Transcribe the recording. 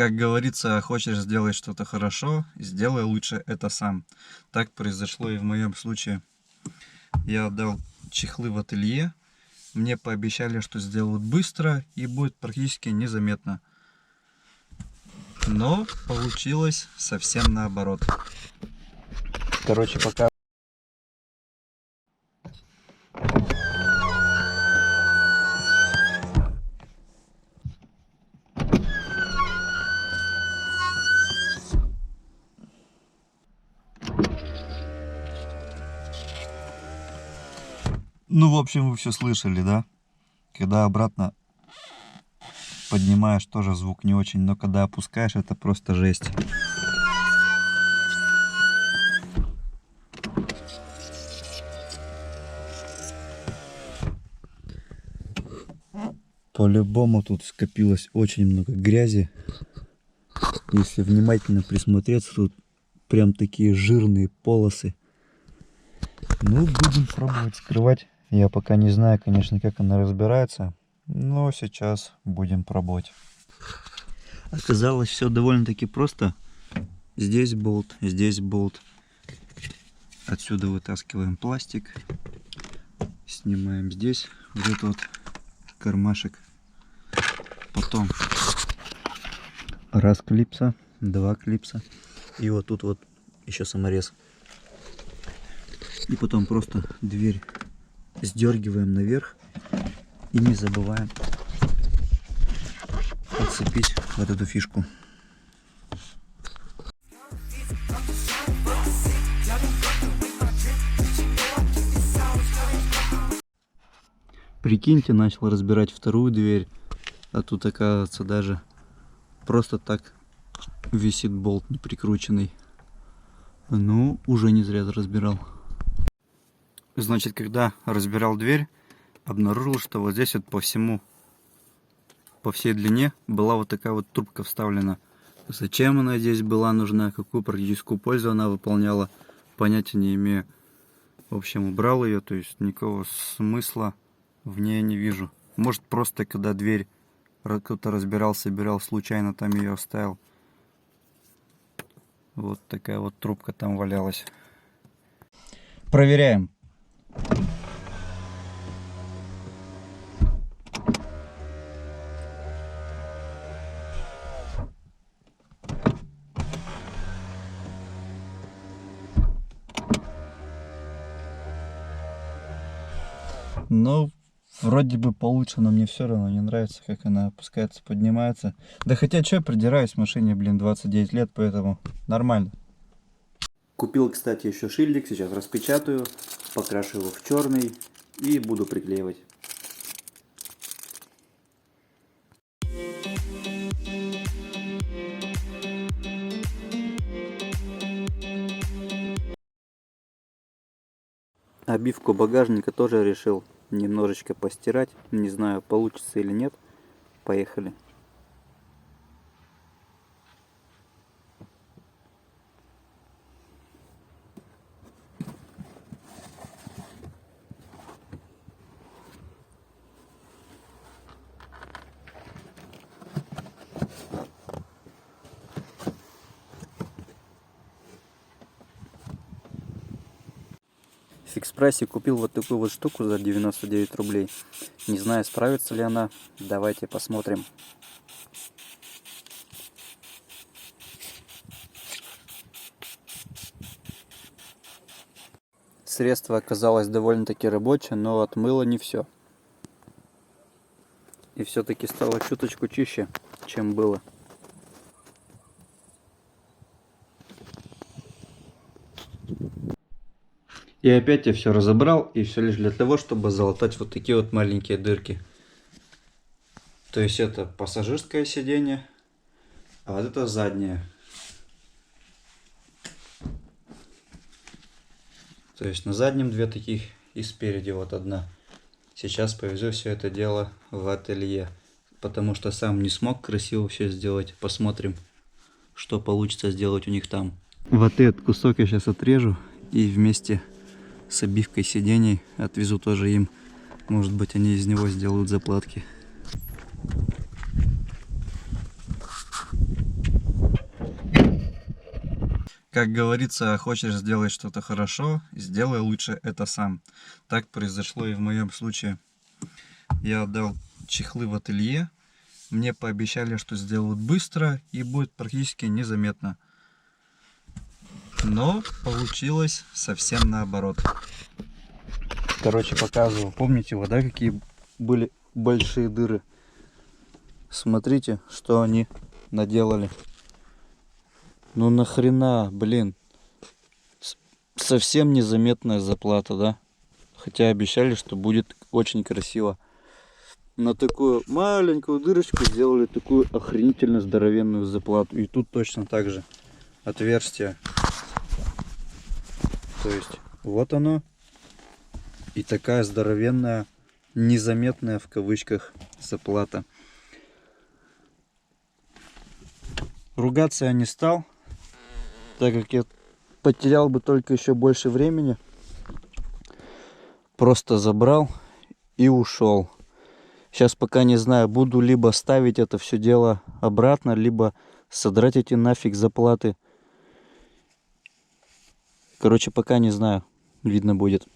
Как говорится, хочешь сделать что-то хорошо, сделай лучше это сам. Так произошло и в моем случае. Я отдал чехлы в ателье. Мне пообещали, что сделают быстро и будет практически незаметно. Но получилось совсем наоборот. Короче, пока... Ну, в общем, вы все слышали, да? Когда обратно поднимаешь, тоже звук не очень, но когда опускаешь, это просто жесть. По-любому тут скопилось очень много грязи. Если внимательно присмотреться, тут прям такие жирные полосы. Ну, будем пробовать скрывать. Я пока не знаю, конечно, как она разбирается, но сейчас будем пробовать. Оказалось, все довольно-таки просто. Здесь болт, здесь болт. Отсюда вытаскиваем пластик. Снимаем здесь вот этот вот кармашек. Потом раз клипса, два клипса. И вот тут вот еще саморез. И потом просто дверь сдергиваем наверх. И не забываем отцепить вот эту фишку. Прикиньте, начал разбирать вторую дверь, а тут, оказывается, даже просто так висит болт не прикрученный. Ну, уже не зря разбирал. Значит, когда разбирал дверь, обнаружил, что вот здесь вот по всей длине была вот такая вот трубка вставлена. Зачем она здесь была нужна, какую практическую пользу она выполняла, понятия не имею. В общем, убрал ее, то есть никакого смысла в ней не вижу. Может, просто когда дверь кто-то разбирал, собирал, случайно там ее оставил. Вот такая вот трубка там валялась. Проверяем. Ну, вроде бы получше, но мне все равно не нравится, как она опускается, поднимается. Да хотя что, придираюсь в машине, блин, 29 лет, поэтому нормально. Купил, кстати, еще шильдик, сейчас распечатаю, покрашу его в черный и буду приклеивать. Обивку багажника тоже решил немножечко постирать. Не знаю, получится или нет. Поехали. В Фикс-прайсе купил вот такую вот штуку за 99 рублей. Не знаю, справится ли она. Давайте посмотрим. Средство оказалось довольно-таки рабочее, но отмыло не все. И все-таки стало чуточку чище, чем было. И опять я все разобрал, и все лишь для того, чтобы залатать вот такие вот маленькие дырки. То есть это пассажирское сиденье, а вот это заднее. То есть на заднем две таких и спереди вот одна. Сейчас повезу все это дело в ателье, потому что сам не смог красиво все сделать. Посмотрим, что получится сделать у них там. Вот этот кусок я сейчас отрежу и вместе с обивкой сидений отвезу тоже им. Может быть, они из него сделают заплатки. Как говорится, хочешь сделать что-то хорошо, сделай лучше это сам. Так произошло и в моем случае. Я отдал чехлы в ателье. Мне пообещали, что сделают быстро и будет практически незаметно. Но получилось совсем наоборот. Короче, показываю. Помните, вот, да, какие были большие дыры? Смотрите, что они наделали. Ну нахрена, блин. Совсем незаметная заплата, да? Хотя обещали, что будет очень красиво. На такую маленькую дырочку сделали такую охренительно здоровенную заплату. И тут точно так же отверстие. То есть вот оно. И такая здоровенная, незаметная в кавычках заплата. Ругаться я не стал, так как я потерял бы только еще больше времени. Просто забрал и ушел. Сейчас пока не знаю, буду либо ставить это все дело обратно, либо содрать эти нафиг заплаты. Короче, пока не знаю. Видно будет.